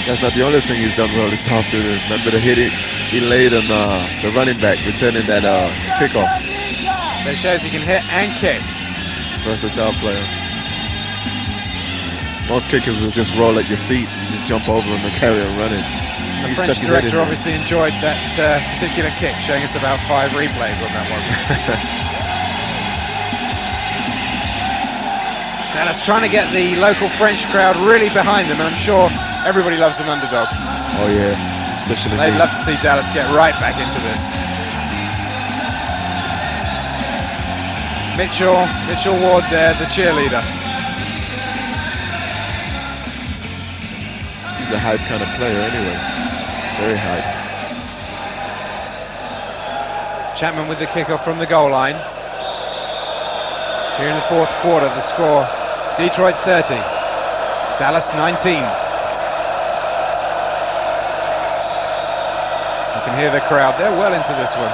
That's not the only thing he's done well this afternoon. Remember the hit he laid on the running back, returning that kickoff. So it shows he can hit and kick. Versatile player. Most kickers will just roll at your feet. You just jump over them and carry on running. The French director obviously enjoyed that particular kick, showing us about 5 replays on that one. Dallas trying to get the local French crowd really behind them, and I'm sure everybody loves an underdog. Oh yeah, especially they'd love to see Dallas get right back into this. Mitchell Ward there, the cheerleader. He's a hype kind of player anyway. Very hype. Chapman with the kickoff from the goal line. Here in the 4th quarter, the score, Detroit 30, Dallas 19. You can hear the crowd, they're well into this one.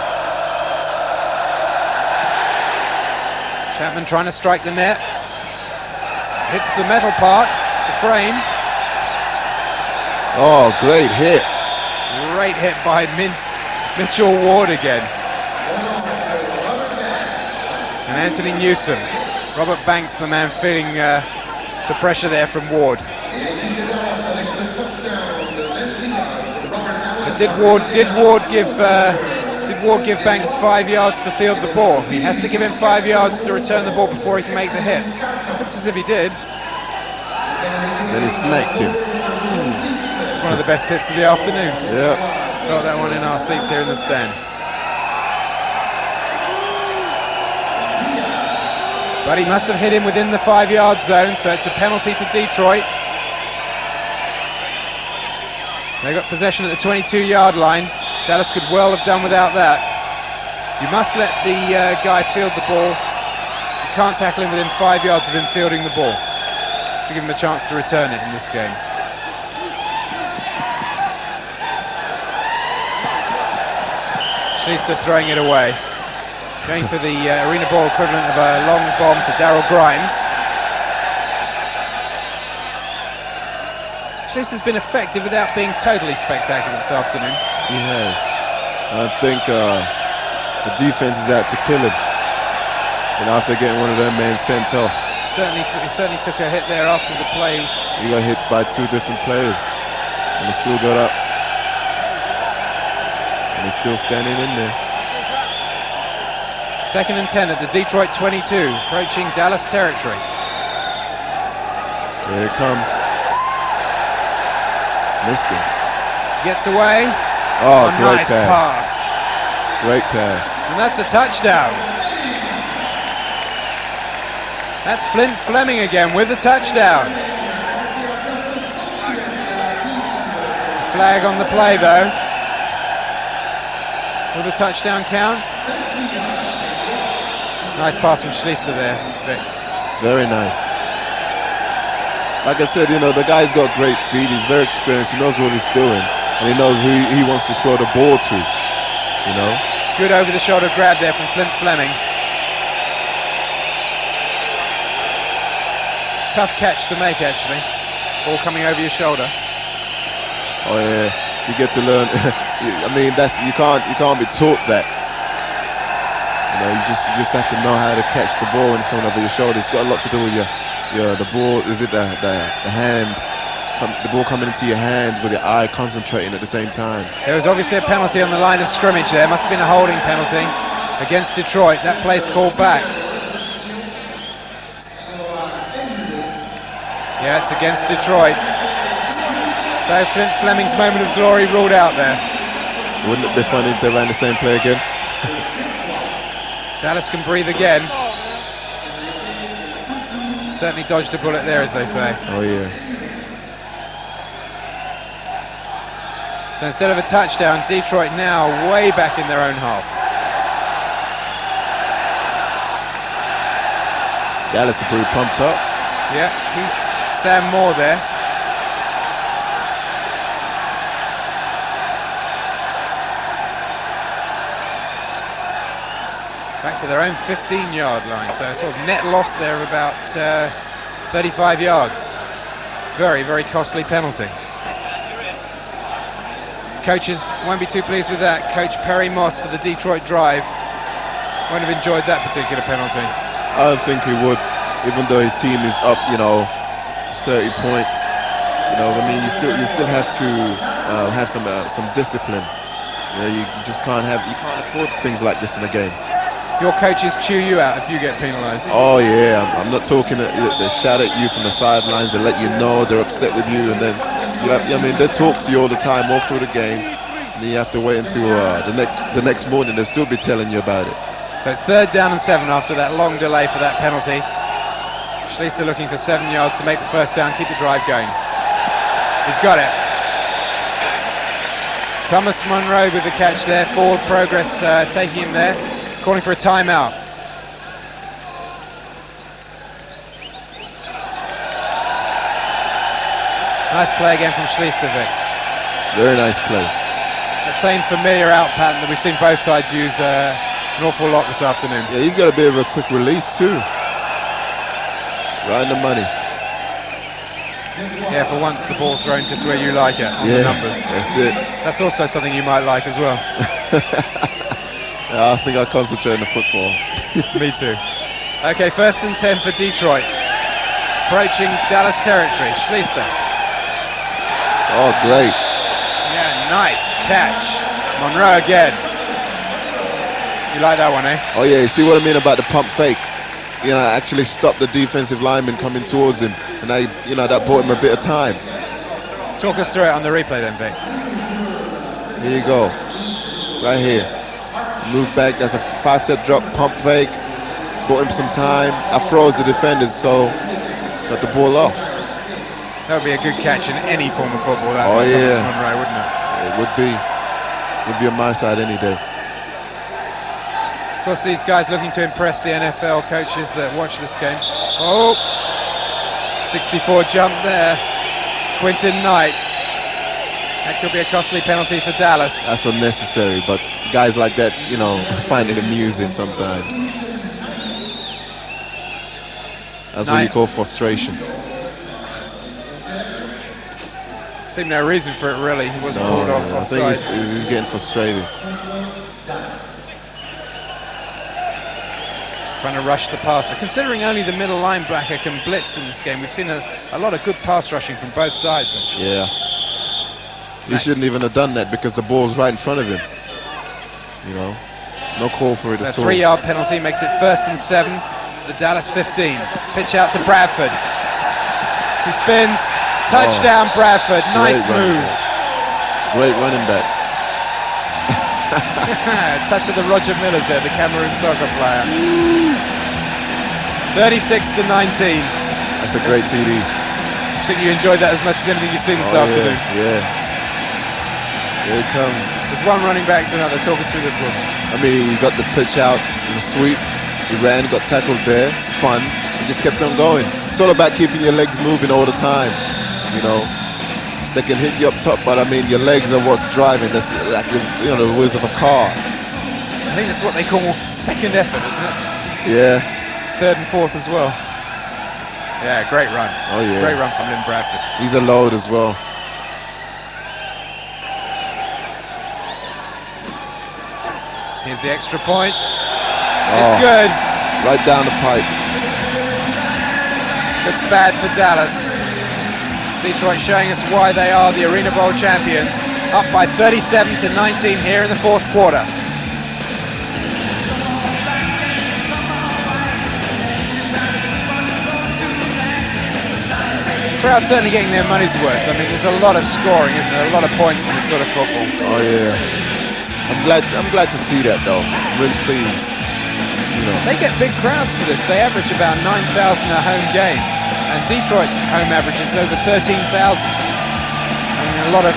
Chapman trying to strike the net. Hits the metal part, the frame. Oh, great hit. Great hit by Mitchell Ward again. And Anthony Newsom. Robert Banks, the man feeling the pressure there from Ward. But did Ward give Banks 5 yards to field the ball? He has to give him 5 yards to return the ball before he can make the hit. Looks as if he did. Then he smacked him. It's one of the best hits of the afternoon. Yeah. Got that one in our seats here in the stand. But he must have hit him within the 5-yard zone, so it's a penalty to Detroit. They got possession at the 22-yard line. Dallas could well have done without that. You must let the guy field the ball. You can't tackle him within 5 yards of him fielding the ball to give him a chance to return it in this game. Schliester throwing it away. Going for the arena ball equivalent of a long bomb to Darryl Grimes. Schlichter's been effective without being totally spectacular this afternoon. He has. I think the defense is out to kill him. And after getting one of them men sent off. He certainly took a hit there after the play. He got hit by 2 different players. And he still got up. And he's still standing in there. 2nd and 10 at the Detroit 22, approaching Dallas territory. Here they come. Missed him. Gets away. Oh, nice great pass. Great pass. And that's a touchdown. That's Flint Fleming again with the touchdown. Flag on the play though. Will the touchdown count? Nice pass from Schliester there, Vic. Very nice. Like I said, you know, the guy's got great feet. He's very experienced. He knows what he's doing. And he knows who he wants to throw the ball to, you know. Good over-the-shoulder grab there from Flint Fleming. Tough catch to make, actually. Ball coming over your shoulder. Oh yeah, you get to learn. I mean, you can't be taught that. You know, you just have to know how to catch the ball when it's coming over your shoulder. It's got a lot to do with the ball. Is it the hand? The ball coming into your hand with your eye concentrating at the same time. There was obviously a penalty on the line of scrimmage there. Must have been a holding penalty against Detroit. That play's called back. Yeah, it's against Detroit. So Flint Fleming's moment of glory ruled out there. Wouldn't it be funny if they ran the same play again? Dallas can breathe again. Certainly dodged a bullet there, as they say. Oh yeah. So instead of a touchdown, Detroit now way back in their own half. Dallas are pretty pumped up. Yeah, Sam Moore there. Back to their own 15-yard line, so a sort of net loss there of about 35 yards. Very, very costly penalty. Coaches won't be too pleased with that. Coach Perry Moss for the Detroit Drive won't have enjoyed that particular penalty. I don't think he would, even though his team is up, 30 points. I mean, you still have to have some discipline. You just can't afford things like this in a game. Your coaches chew you out if you get penalised. Oh yeah, I'm not talking. They shout at you from the sidelines. They let you know they're upset with you, and then they talk to you all the time, all through the game. And then you have to wait until the next morning. They'll still be telling you about it. So it's 3rd down and 7 after that long delay for that penalty. Schlichter looking for 7 yards to make the first down, keep the drive going. He's got it. Thomas Monroe with the catch there. Forward progress taking him there. Calling for a timeout. Nice play again from Schlichter, Vic. Very nice play. That same familiar out pattern that we've seen both sides use an awful lot this afternoon. Yeah, he's got a bit of a quick release too. Right in the money. Yeah, for once the ball thrown just where you like it on the numbers. That's it. That's also something you might like as well. I think I'll concentrate on the football. Me too. Okay, 1st and 10 for Detroit. Approaching Dallas territory. Schlichter. Oh, great. Yeah, nice catch. Monroe again. You like that one, eh? Oh yeah, you see what I mean about the pump fake? Actually stopped the defensive lineman coming towards him, and that bought him a bit of time. Talk us through it on the replay then, Vic. Here you go. Right here. Move back, that's a 5-step drop, pump fake. Bought him some time. I froze the defenders, so got the ball off. That would be a good catch in any form of football, that Oh yeah. Thomas Monroe, wouldn't it? It would be. Would be on my side any day. Of course, these guys looking to impress the NFL coaches that watch this game. Oh, 64 jump there. Quinton Knight. That could be a costly penalty for Dallas. That's unnecessary, but guys like that, find it amusing sometimes. That's what you call frustration. Seemed no reason for it really. He wasn't pulled off I think offside. he's getting frustrated. Trying to rush the passer. Considering only the middle linebacker can blitz in this game, we've seen a lot of good pass rushing from both sides, actually. Yeah. He shouldn't even have done that because the ball's right in front of him. No call for it at all. A 3-yard penalty makes it 1st and 7. The Dallas 15. Pitch out to Bradford. He spins. Touchdown, Bradford. Nice move. Great running back. Touch of the Roger Miller there, the Cameroon soccer player. 36 to 19. That's a great TD. I think you enjoyed that as much as anything you've seen this afternoon. Yeah. Here it comes. There's one running back to another. Talk us through this one. I mean, he got the pitch out, it was a sweep. He ran, got tackled there, spun, and just kept on going. It's all about keeping your legs moving all the time. They can hit you up top, but I mean, your legs are what's driving. That's like the wheels of a car. I think that's what they call second effort, isn't it? Yeah. 3rd and 4th as well. Yeah, great run. Oh yeah. Great run from Lynn Bradford. He's a load as well. Here's the extra point. Oh, it's good. Right down the pipe. Looks bad for Dallas. Detroit showing us why they are the Arena Bowl champions. Up by 37 to 19 here in the 4th quarter. Crowd certainly getting their money's worth. I mean, there's a lot of scoring, isn't there? A lot of points in this sort of football. Oh yeah. I'm glad to see that though. I'm really pleased. They get big crowds for this. They average about 9,000 a home game. And Detroit's home average is over 13,000. I mean, a lot of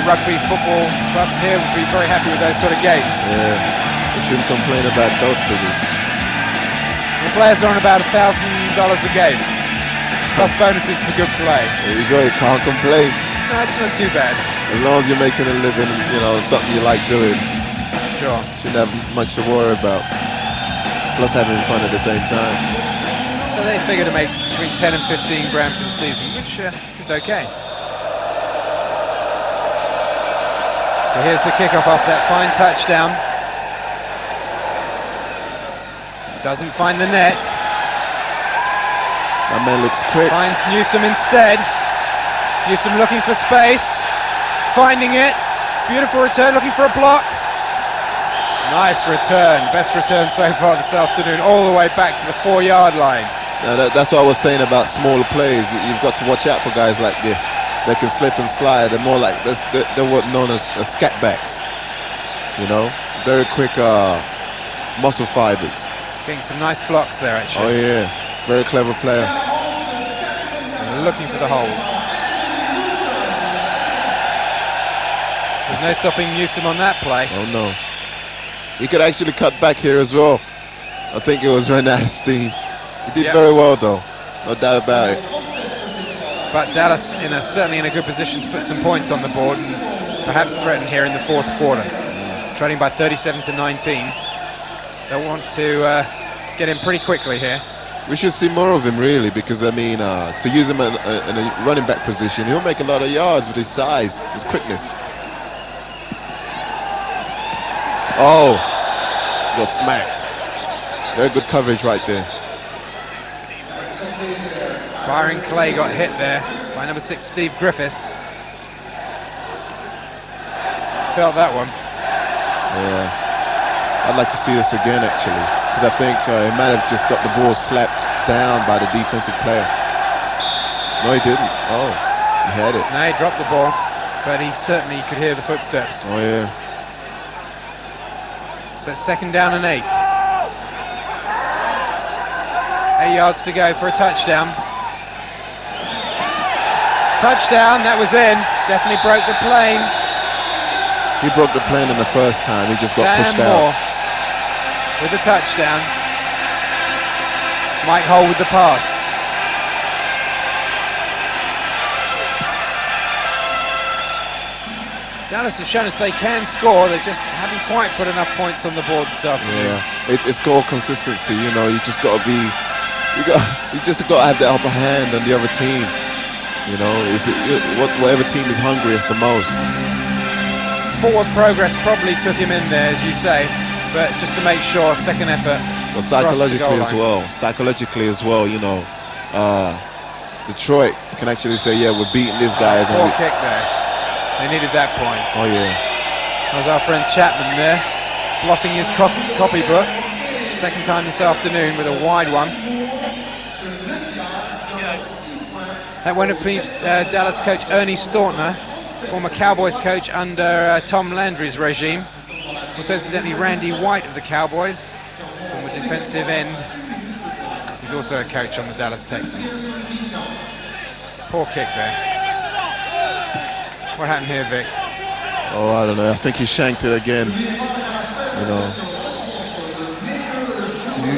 rugby football clubs here would be very happy with those sort of games. Yeah, they shouldn't complain about those figures. The players are on about $1,000 a game, plus bonuses for good play. There you go, you can't complain. No, it's not too bad. As long as you're making a living, something you like doing. Sure. Shouldn't have much to worry about. Plus having fun at the same time. So they figure to make between 10 and 15 grand for the season, which is okay. So here's the kickoff off that fine touchdown. Doesn't find the net. That man looks quick. Finds Newsom instead. Newsom looking for space. Finding it. Beautiful return, looking for a block. Nice return. Best return so far this afternoon, all the way back to the 4-yard line. That's what I was saying about smaller plays. You've got to watch out for guys like this. They can slip and slide. They're more like they're what known as scat backs. You know, very quick muscle fibers. Getting some nice blocks there, actually. Oh yeah, very clever player. And looking for the holes. There's no stopping Newsom on that play. Oh no. He could actually cut back here as well. I think it was running out of steam. He did very well though, no doubt about it. But Dallas certainly in a good position to put some points on the board and perhaps threaten here in the fourth quarter. Trailing by 37-19. They'll want to get him pretty quickly here. We should see more of him really, because I mean, to use him in a running back position, he'll make a lot of yards with his size, his quickness. Oh, got smacked. Very good coverage right there. Byron Clay got hit there by number 6 Steve Griffiths. Felt that one. Yeah, I'd like to see this again actually, because I think he might have just got the ball slapped down by the defensive player. No, he didn't. Oh, he had it. No, he dropped the ball, but he certainly could hear the footsteps. Oh yeah. So it's 2nd down and 8. 8 yards to go for a touchdown. Touchdown, that was in. Definitely broke the plane. He broke the plane in the first time. He just got Sam pushed Moore out. with the touchdown. Mike Hull with the pass. Dallas has shown us they can score. They just haven't quite put enough points on the board this afternoon. Yeah, it's goal consistency. You know, you just got to be, you just got to have the upper hand on the other team. You know, whatever team is hungriest the most. Forward progress probably took him in there, as you say, but just to make sure, second effort. Well, psychologically as well, you know, Detroit can actually say, yeah, we're beating these guys. Poor kick there. They needed that point. Oh yeah. That was our friend Chapman there, flossing his copybook. Second time this afternoon with a wide one. That went up to Dallas coach Ernie Stautner, former Cowboys coach under Tom Landry's regime. Also incidentally Randy White of the Cowboys, former defensive end. He's also a coach on the Dallas Texans. Poor kick there. What happened here, Vic? Oh, I don't know. I think he shanked it again. You know,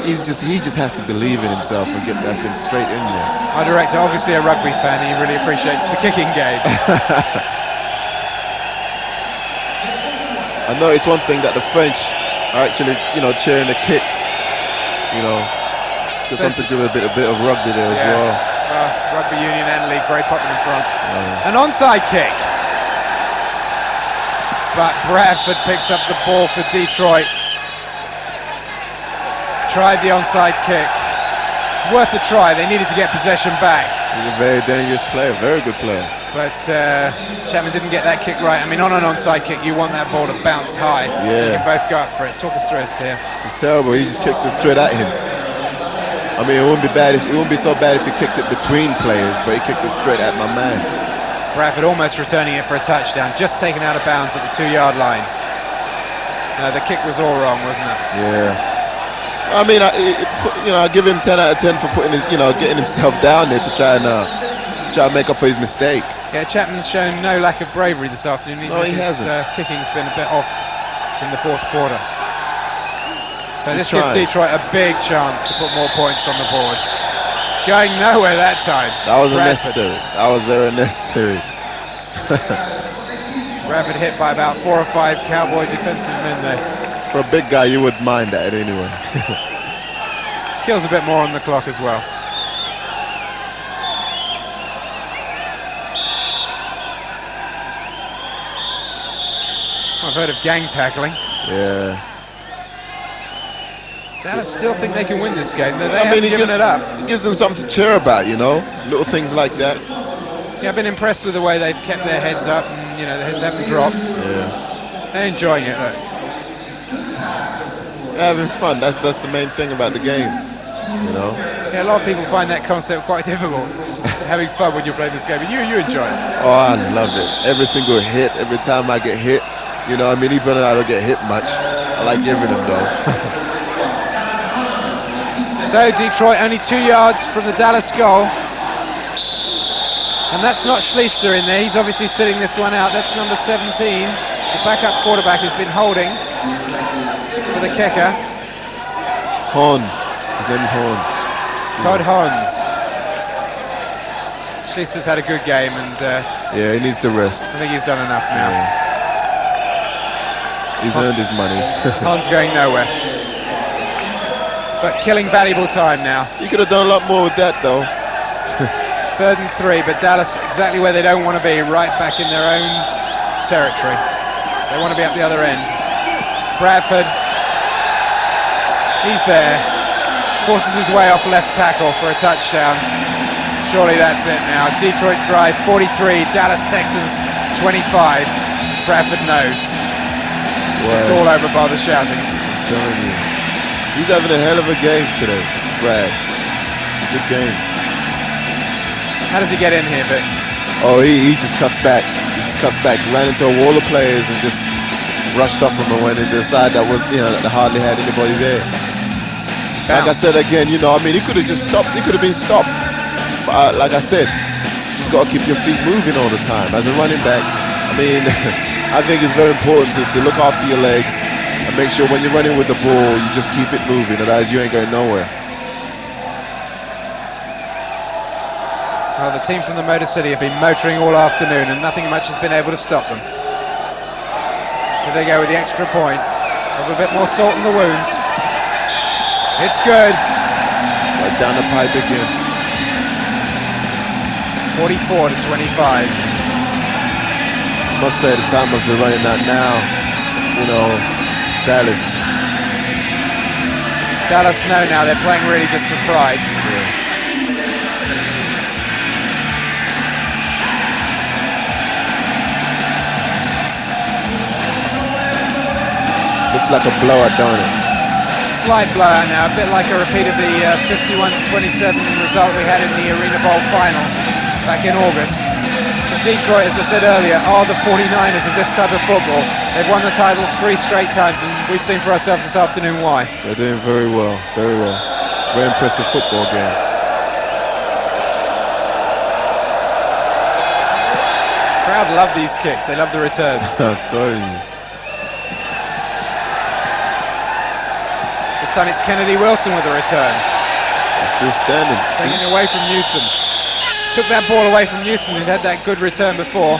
he just has to believe in himself and get that thing straight in there. Our director, obviously a rugby fan, he really appreciates the kicking game. I know it's one thing that the French are actually, you know, cheering the kicks. You know, there's something to do with a bit of rugby there as well. Rugby union and league, very popular in France. An onside kick. But Bradford picks up the ball for Detroit. Tried the onside kick. Worth a try, they needed to get possession back. He's a very dangerous player, very good player. But Chapman didn't get that kick right. I mean, on an onside kick, you want that ball to bounce high. Yeah. So you can both go up for it. Talk us through this here. It's terrible, he just kicked it straight at him. I mean, it wouldn't be so bad if he kicked it between players, but he kicked it straight at my man. Bradford almost returning it for a touchdown, just taken out of bounds at the 2-yard line. No, the kick was all wrong, wasn't it? Yeah. I mean, I give him 10 out of 10 for putting his, getting himself down there to try and make up for his mistake. Yeah, Chapman's shown no lack of bravery this afternoon. No, he hasn't. Kicking's been a bit off in the fourth quarter. So He's this gives trying. Detroit a big chance to put more points on the board. Going nowhere that time. That was Bradford. unnecessary. That was very unnecessary. Bradford hit by about 4 or 5 Cowboy defensive men there. For a big guy, you wouldn't mind that anyway. Kills a bit more on the clock as well. I've heard of gang tackling. Yeah. Dallas still think they can win this game, though they I mean, haven't given it up. it gives them something to cheer about, you know, little things like that. Yeah, I've been impressed with the way they've kept their heads up, and their heads haven't dropped. Yeah. They're enjoying it, though. They're having fun. That's the main thing about the game, you know. Yeah, a lot of people find that concept quite difficult. Having fun when you're playing this game, and you enjoy it. Oh, I love it. Every single hit, every time I get hit, you know, I mean, even though I don't get hit much, I like giving them though. So Detroit only 2 yards from the Dallas goal. And that's not Schlichter in there, he's obviously sitting this one out. That's number 17, the backup quarterback who's been holding for the kicker. Horns, his name is Horns. Todd Hans. Schlichter's had a good game, and yeah, he needs the rest. I think he's done enough now. Yeah. He's earned his money. Hans going nowhere. But killing valuable time now. You could have done a lot more with that though. 3rd and 3, but Dallas exactly where they don't want to be, right back in their own territory. They want to be up the other end. Bradford, he's there, forces his way off left tackle for a touchdown. Surely that's it now. Detroit drive 43, Dallas Texans 25. Bradford knows. It's all over by the shouting. I'm telling you. He's having a hell of a game today, Mr. Brad. Good game. How does he get in here, Vic? Oh, he just cuts back. He just cuts back. Ran into a wall of players and just rushed off from him when he decided that was, that they hardly had anybody there. Like I said again, I mean, he could have just stopped. He could have been stopped. But like I said, you just got to keep your feet moving all the time. As a running back, I mean, I think it's very important to look after your legs and make sure when you're running with the ball, you just keep it moving. Otherwise, you ain't going nowhere. Well, the team from the Motor City have been motoring all afternoon and nothing much has been able to stop them. Here they go with the extra point. A little bit more salt in the wounds. It's good. Right down the pipe again. 44 to 25. I must say the time must be running out now. Dallas. Dallas know now they're playing really just for pride. Yeah. Looks like a blowout, don't it? Slight blowout now, a bit like a repeat of the 51-27 result we had in the Arena Bowl final back in August. But Detroit, as I said earlier, are the 49ers of this type of football. They've won the title 3 straight times, and we've seen for ourselves this afternoon why. They're doing very well, very well. Very impressive football game. Crowd love these kicks, they love the returns. I'm telling you. This time it's Kennedy Wilson with a return. He's still standing. Taking it away from Newsom. Took that ball away from Newsom, who'd had that good return before.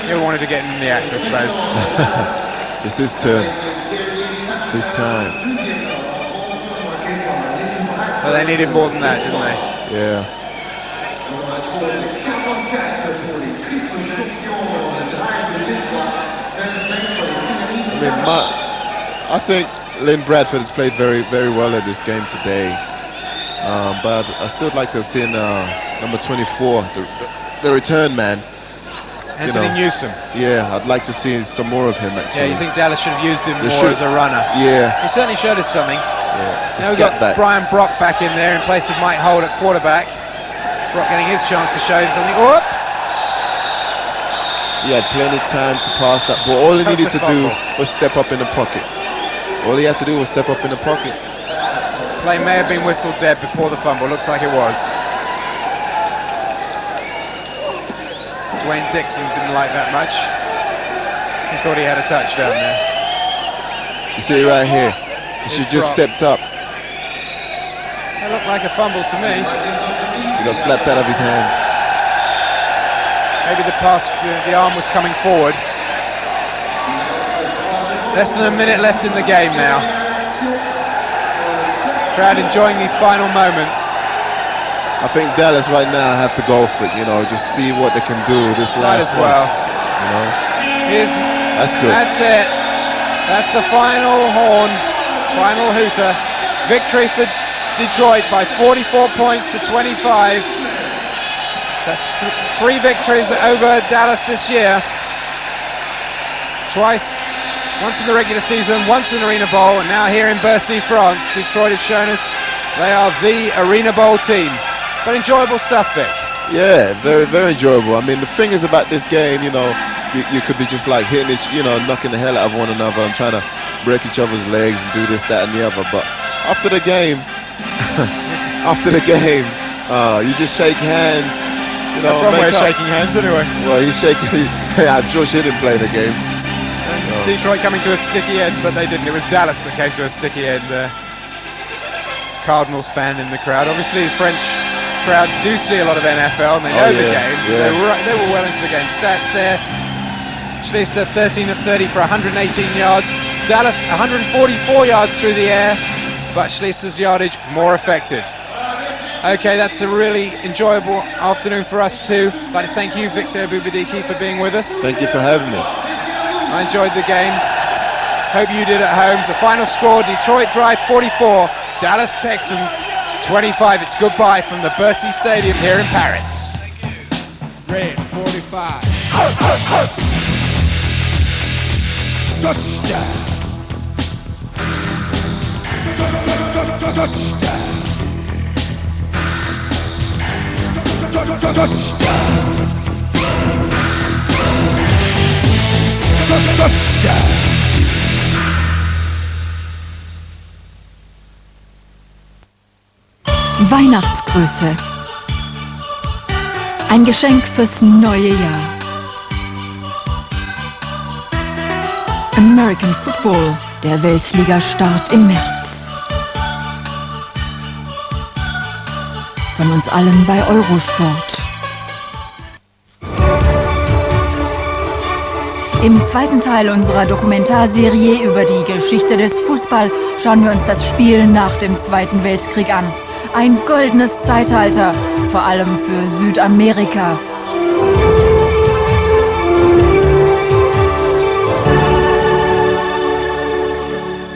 He wanted to get in the act, I suppose. It's his turn. It's his time. Well, they needed more than that, didn't they? Yeah. I mean, I think Lynn Bradford has played very, very well at this game today. But I still like to have seen number 24, the return man. Anthony Newsom. Yeah, I'd like to see some more of him actually. Yeah, you think Dallas should have used him more as a runner? Yeah. He certainly showed us something. Yeah, now we've got Brian Brock back in there in place of Mike Holt at quarterback. Brock getting his chance to show him something. Oops! He had plenty of time to pass that ball. All he needed to do was step up in the pocket. All he had to do was step up in the pocket. Play may have been whistled dead before the fumble. Looks like it was. Dwayne Dixon didn't like that much. He thought he had a touchdown there. You see it right here. He should just stepped up. That looked like a fumble to me. He got slapped out of his hand. Maybe the pass, the arm was coming forward. Less than a minute left in the game now. Crowd enjoying these final moments. I think Dallas right now have to go for it, just see what they can do this last one. Might as well. Here's That's good. That's it. That's the final horn, final hooter. Victory for Detroit by 44 points to 25. That's 3 victories over Dallas this year. Twice, once in the regular season, once in Arena Bowl, and now here in Bercy, France. Detroit has shown us they are the Arena Bowl team. But enjoyable stuff, Vic. Yeah, very, very enjoyable. I mean, the thing is about this game, you know, you could be just like hitting each, you know, knocking the hell out of one another and trying to break each other's legs and do this, that, and the other. But after the game, you just shake hands. You know, that's one way of shaking hands, anyway. Well, he's shaking. I'm sure she didn't play the game. Detroit coming to a sticky end, but they didn't. It was Dallas that came to a sticky end. Cardinals fan in the crowd. Obviously, the French crowd do see a lot of NFL and they know the game. Yeah. They were well into the game. Stats there. Schlichter 13 of 30 for 118 yards. Dallas 144 yards through the air, but Schlichter's yardage more effective. Okay, that's a really enjoyable afternoon for us too. I'd like to thank you, Victor Bubadiki, for being with us. Thank you for having me. I enjoyed the game. Hope you did at home. The final score, Detroit Drive 44, Dallas Texans 25. It's goodbye from the Bercy Stadium here in Paris. Red 45. Touchdown. Touchdown. Weihnachtsgrüße. Ein Geschenk fürs neue Jahr. American Football, der Weltliga-Start im März. Von uns allen bei Eurosport. Im zweiten Teil unserer Dokumentarserie über die Geschichte des Fußball schauen wir uns das Spiel nach dem Zweiten Weltkrieg an. Ein goldenes Zeitalter, vor allem für Südamerika.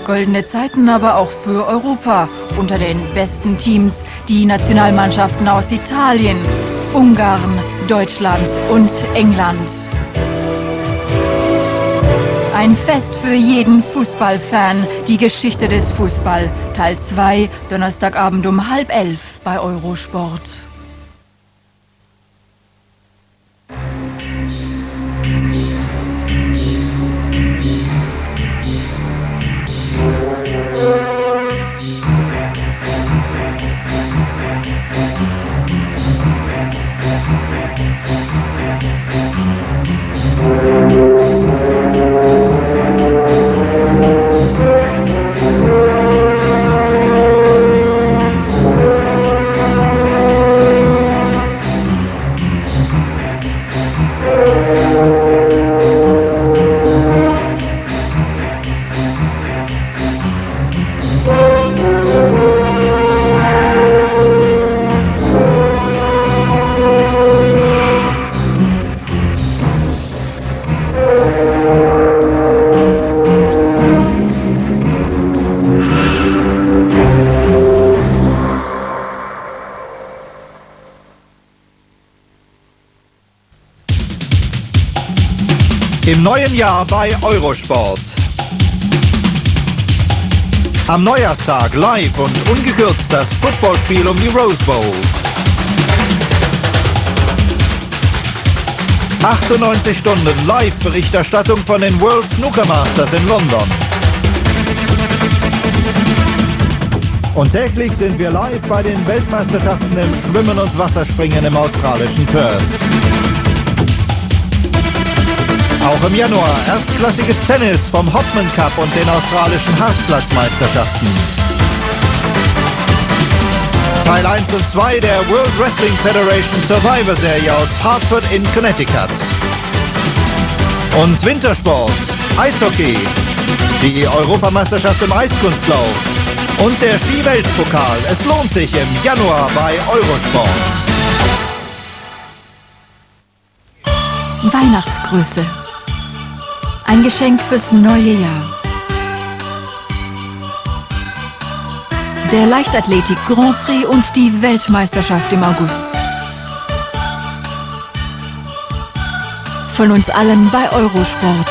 Goldene Zeiten aber auch für Europa. Unter den besten Teams die Nationalmannschaften aus Italien, Ungarn, Deutschland und England. Ein Fest für jeden Fußballfan, die Geschichte des Fußball, Teil 2, Donnerstagabend um 10:30 bei Eurosport. Im neuen Jahr bei Eurosport. Am Neujahrstag live und ungekürzt das Footballspiel um die Rose Bowl. 98 Stunden Live-Berichterstattung von den World Snooker Masters in London. Und täglich sind wir live bei den Weltmeisterschaften im Schwimmen und Wasserspringen im australischen Perth. Auch im Januar erstklassiges Tennis vom Hopman Cup und den australischen Hartplatzmeisterschaften. Teil 1 und 2 der World Wrestling Federation Survivor Serie aus Hartford in Connecticut. Und Wintersport, Eishockey, die Europameisterschaft im Eiskunstlauf und der Ski-Weltpokal. Es lohnt sich im Januar bei Eurosport. Weihnachtsgrüße. Ein Geschenk fürs neue Jahr. Der Leichtathletik Grand Prix und die Weltmeisterschaft im August. Von uns allen bei Eurosport.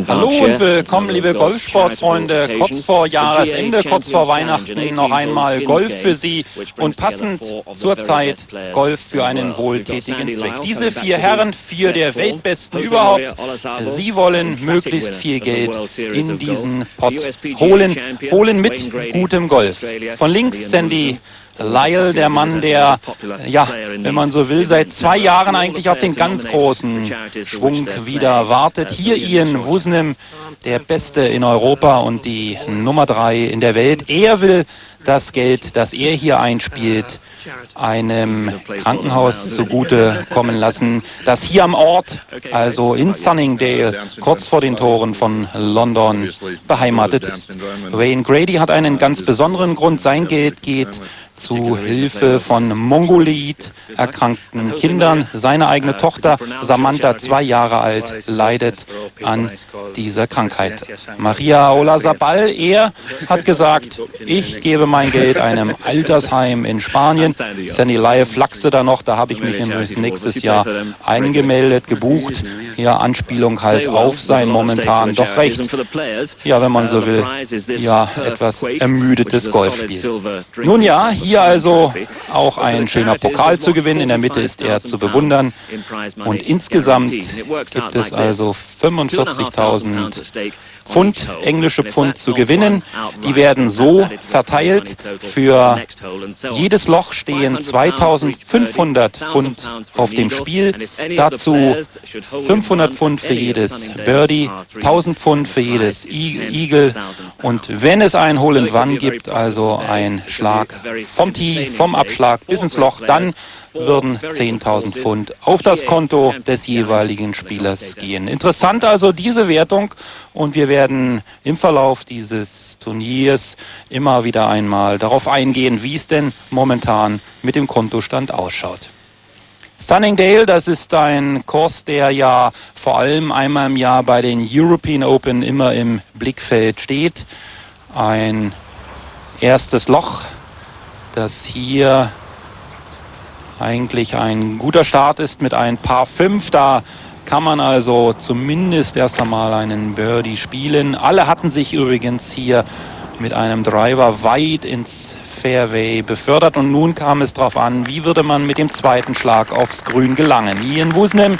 Hallo und willkommen, liebe Golfsportfreunde. Kurz vor Jahresende, kurz vor Weihnachten noch einmal Golf für Sie und passend zur Zeit Golf für einen wohltätigen Zweck. Diese 4 Herren, 4 der Weltbesten überhaupt, sie wollen möglichst viel Geld in diesen Pot holen mit gutem Golf. Von links Sandy Lyle, der Mann, der, ja, wenn man so will, seit 2 Jahren eigentlich auf den ganz großen Schwung wieder wartet. Hier Ian Woosnam, der Beste in Europa und die Nummer 3 in der Welt. Er will das Geld, das er hier einspielt, einem Krankenhaus zugute kommen lassen, das hier am Ort, also in Sunningdale, kurz vor den Toren von London, beheimatet ist. Wayne Grady hat einen ganz besonderen Grund. Sein Geld geht zu Hilfe von Mongolid erkrankten Kindern. Seine eigene Tochter, Samantha, 2 Jahre alt, leidet an dieser Krankheit. Maria Olazabal, er hat gesagt, ich gebe mein Geld einem Altersheim in Spanien. Sandy Lyle flachste da noch, da habe ich mich nächstes Jahr eingemeldet, gebucht. Ja, Anspielung halt auf sein momentan doch recht, ja, wenn man so will, ja, etwas ermüdetes Golfspiel. Nun ja, hier also auch ein schöner Pokal zu gewinnen. In der Mitte ist er zu bewundern. Und insgesamt gibt es also 45.000 Pfund, englische Pfund zu gewinnen. Die werden so verteilt. Für jedes Loch stehen 2.500 Pfund auf dem Spiel. Dazu 500 Pfund für jedes Birdie, 1.000 Pfund für jedes Eagle. Und wenn es ein Hole in One gibt, also ein Schlag vom Tee, vom Abschlag bis ins Loch, dann würden 10.000 Pfund auf das Konto des jeweiligen Spielers gehen. Interessant also diese Wertung, und wir werden im Verlauf dieses Turniers immer wieder einmal darauf eingehen, wie es denn momentan mit dem Kontostand ausschaut. Sunningdale, das ist ein Kurs, der ja vor allem einmal im Jahr bei den European Open immer im Blickfeld steht. Ein erstes Loch, das hier eigentlich ein guter Start ist mit ein Par 5. Da kann man also zumindest erst einmal einen Birdie spielen. Alle hatten sich übrigens hier mit einem Driver weit ins Fairway befördert, und nun kam es darauf an, wie würde man mit dem zweiten Schlag aufs Grün gelangen. Ian Woosnam